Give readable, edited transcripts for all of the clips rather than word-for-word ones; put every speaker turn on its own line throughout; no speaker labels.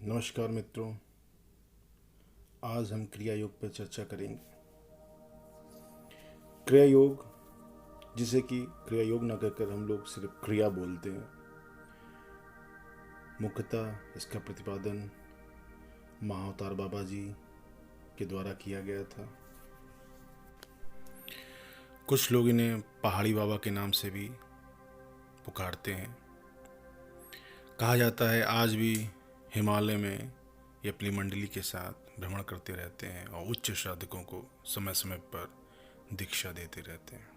नमस्कार मित्रों। आज हम क्रिया योग पर चर्चा करेंगे। क्रिया योग, जिसे कि क्रिया योग न कहकर हम लोग सिर्फ क्रिया बोलते हैं, मुख्यतः इसका प्रतिपादन महाअवतार बाबा जी के द्वारा किया गया था। कुछ लोग इन्हें पहाड़ी बाबा के नाम से भी पुकारते हैं। कहा जाता है आज भी हिमालय में ये अपनी मंडली के साथ भ्रमण करते रहते हैं और उच्च साधकों को समय समय पर दीक्षा देते रहते हैं।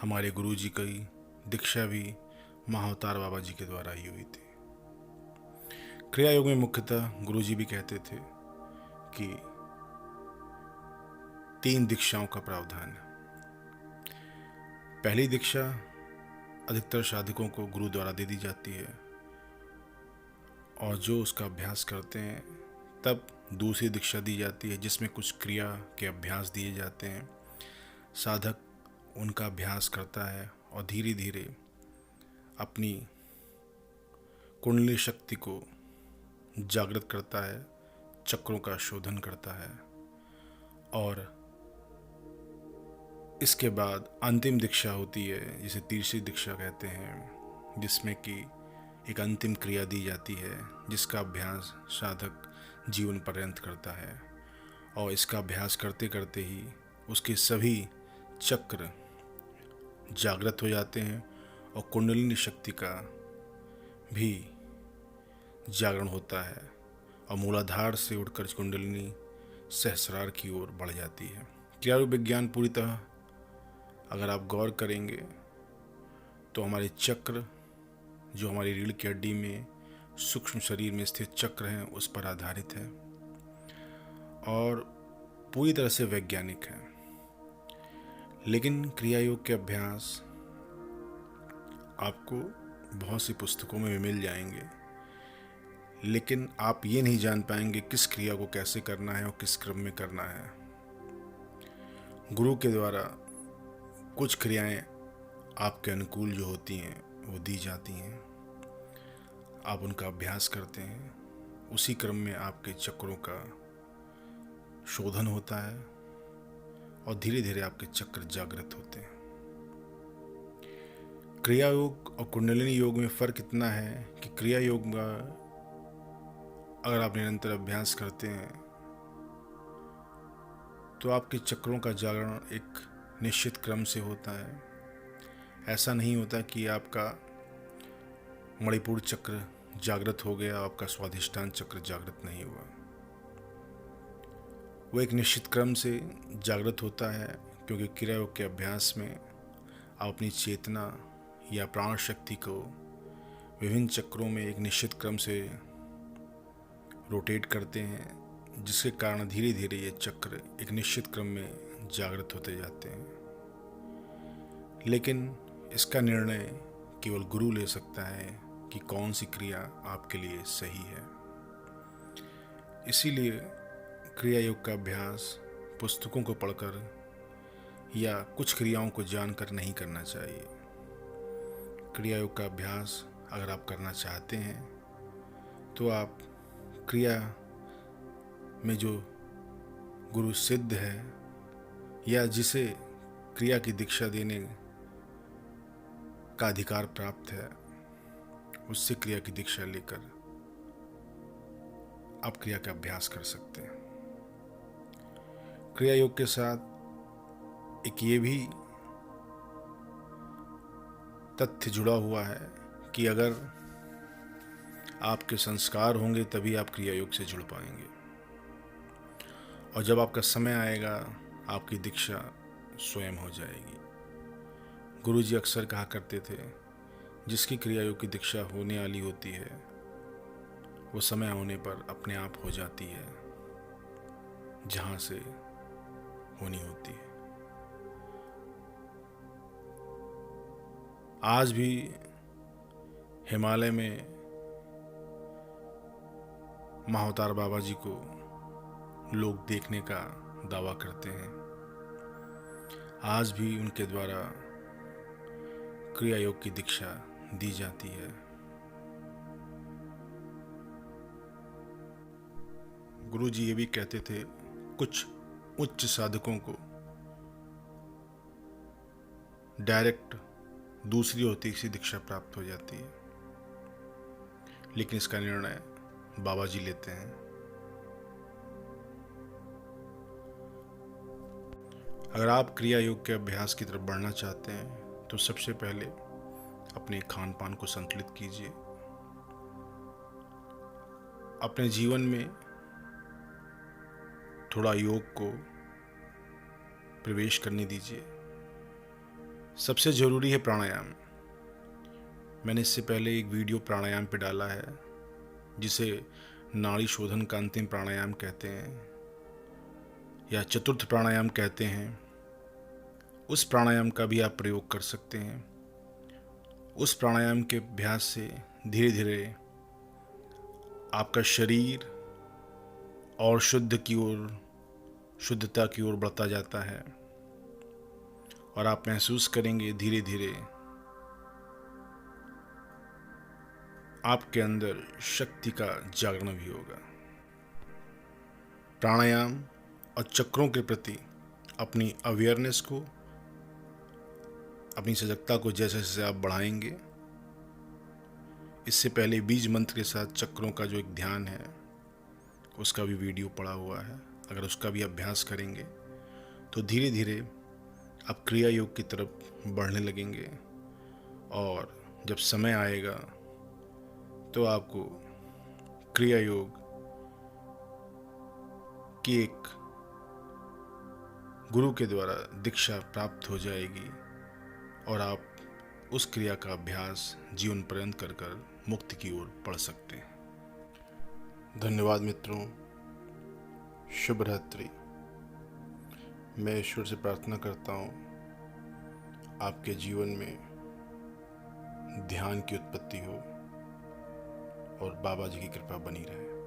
हमारे गुरु जी की दीक्षा भी महाअवतार बाबा जी के द्वारा ही हुई थी। क्रिया योग में मुख्यतः गुरु जी भी कहते थे कि 3 दीक्षाओं का प्रावधान है। पहली दीक्षा अधिकतर साधकों को गुरु द्वारा दे दी जाती है और जो उसका अभ्यास करते हैं तब दूसरी दीक्षा दी जाती है, जिसमें कुछ क्रिया के अभ्यास दिए जाते हैं। साधक उनका अभ्यास करता है और धीरे धीरे अपनी कुंडली शक्ति को जागृत करता है, चक्रों का शोधन करता है और इसके बाद अंतिम दीक्षा होती है, जिसे तीसरी दीक्षा कहते हैं, जिसमें कि एक अंतिम क्रिया दी जाती है जिसका अभ्यास साधक जीवन पर्यंत करता है और इसका अभ्यास करते करते ही उसके सभी चक्र जागृत हो जाते हैं और कुंडलिनी शक्ति का भी जागरण होता है और मूलाधार से उठकर कुंडलिनी सहस्रार की ओर बढ़ जाती है। क्रिया विज्ञान पूरीतः अगर आप गौर करेंगे तो हमारे चक्र, जो हमारी रीढ़ की हड्डी में सूक्ष्म शरीर में स्थित चक्र हैं, उस पर आधारित है और पूरी तरह से वैज्ञानिक है। लेकिन क्रिया योग के अभ्यास आपको बहुत सी पुस्तकों में भी मिल जाएंगे, लेकिन आप ये नहीं जान पाएंगे किस क्रिया को कैसे करना है और किस क्रम में करना है। गुरु के द्वारा कुछ क्रियाएं आपके अनुकूल जो होती हैं वो दी जाती हैं, आप उनका अभ्यास करते हैं, उसी क्रम में आपके चक्रों का शोधन होता है और धीरे धीरे आपके चक्र जागृत होते हैं। क्रिया योग और कुंडलिनी योग में फ़र्क इतना है कि क्रिया योग का अगर आप निरंतर अभ्यास करते हैं तो आपके चक्रों का जागरण एक निश्चित क्रम से होता है। ऐसा नहीं होता कि आपका मणिपुर चक्र जागृत हो गया, आपका स्वाधिष्ठान चक्र जागृत नहीं हुआ। वो एक निश्चित क्रम से जागृत होता है, क्योंकि क्रिया योग के अभ्यास में आप अपनी चेतना या प्राण शक्ति को विभिन्न चक्रों में एक निश्चित क्रम से रोटेट करते हैं, जिसके कारण धीरे धीरे ये चक्र एक निश्चित क्रम में जागृत होते जाते हैं। लेकिन इसका निर्णय केवल गुरु ले सकता है कि कौन सी क्रिया आपके लिए सही है। इसीलिए क्रिया योग का अभ्यास पुस्तकों को पढ़कर या कुछ क्रियाओं को जानकर नहीं करना चाहिए। क्रिया योग का अभ्यास अगर आप करना चाहते हैं तो आप क्रिया में जो गुरु सिद्ध है या जिसे क्रिया की दीक्षा देने का अधिकार प्राप्त है, उससे क्रिया की दीक्षा लेकर आप क्रिया का अभ्यास कर सकते हैं। क्रिया योग के साथ एक ये भी तथ्य जुड़ा हुआ है कि अगर आपके संस्कार होंगे तभी आप क्रिया योग से जुड़ पाएंगे, और जब आपका समय आएगा आपकी दीक्षा स्वयं हो जाएगी। गुरु जी अक्सर कहा करते थे, जिसकी क्रिया योग की दीक्षा होने वाली होती है वो समय होने पर अपने आप हो जाती है जहाँ से होनी होती है। आज भी हिमालय में महाअवतार बाबा जी को लोग देखने का दावा करते हैं। आज भी उनके द्वारा क्रिया योग की दीक्षा दी जाती है। गुरु जी ये भी कहते थे, कुछ उच्च साधकों को डायरेक्ट दूसरी और तीसरी दीक्षा प्राप्त हो जाती है, लेकिन इसका निर्णय बाबा जी लेते हैं। अगर आप क्रिया योग के अभ्यास की तरफ बढ़ना चाहते हैं तो सबसे पहले अपने खान पान को संतुलित कीजिए। अपने जीवन में थोड़ा योग को प्रवेश करने दीजिए। सबसे ज़रूरी है प्राणायाम। मैंने इससे पहले एक वीडियो प्राणायाम पे डाला है, जिसे नाड़ी शोधन का अंतिम प्राणायाम कहते हैं या चतुर्थ प्राणायाम कहते हैं। उस प्राणायाम का भी आप प्रयोग कर सकते हैं। उस प्राणायाम के अभ्यास से धीरे धीरे आपका शरीर और शुद्धता की ओर बढ़ता जाता है और आप महसूस करेंगे धीरे धीरे आपके अंदर शक्ति का जागरण भी होगा। प्राणायाम और चक्रों के प्रति अपनी अवेयरनेस को, अपनी सजगता को जैसे जैसे आप बढ़ाएंगे, इससे पहले बीज मंत्र के साथ चक्रों का जो एक ध्यान है उसका भी वीडियो पड़ा हुआ है। अगर उसका भी अभ्यास करेंगे तो धीरे धीरे आप क्रिया योग की तरफ बढ़ने लगेंगे और जब समय आएगा तो आपको क्रिया योग की एक गुरु के द्वारा दीक्षा प्राप्त हो जाएगी और आप उस क्रिया का अभ्यास जीवन पर्यंत कर कर मुक्ति की ओर बढ़ सकते हैं। धन्यवाद मित्रों, शुभ रात्रि। मैं ईश्वर से प्रार्थना करता हूँ आपके जीवन में ध्यान की उत्पत्ति हो और बाबा जी की कृपा बनी रहे।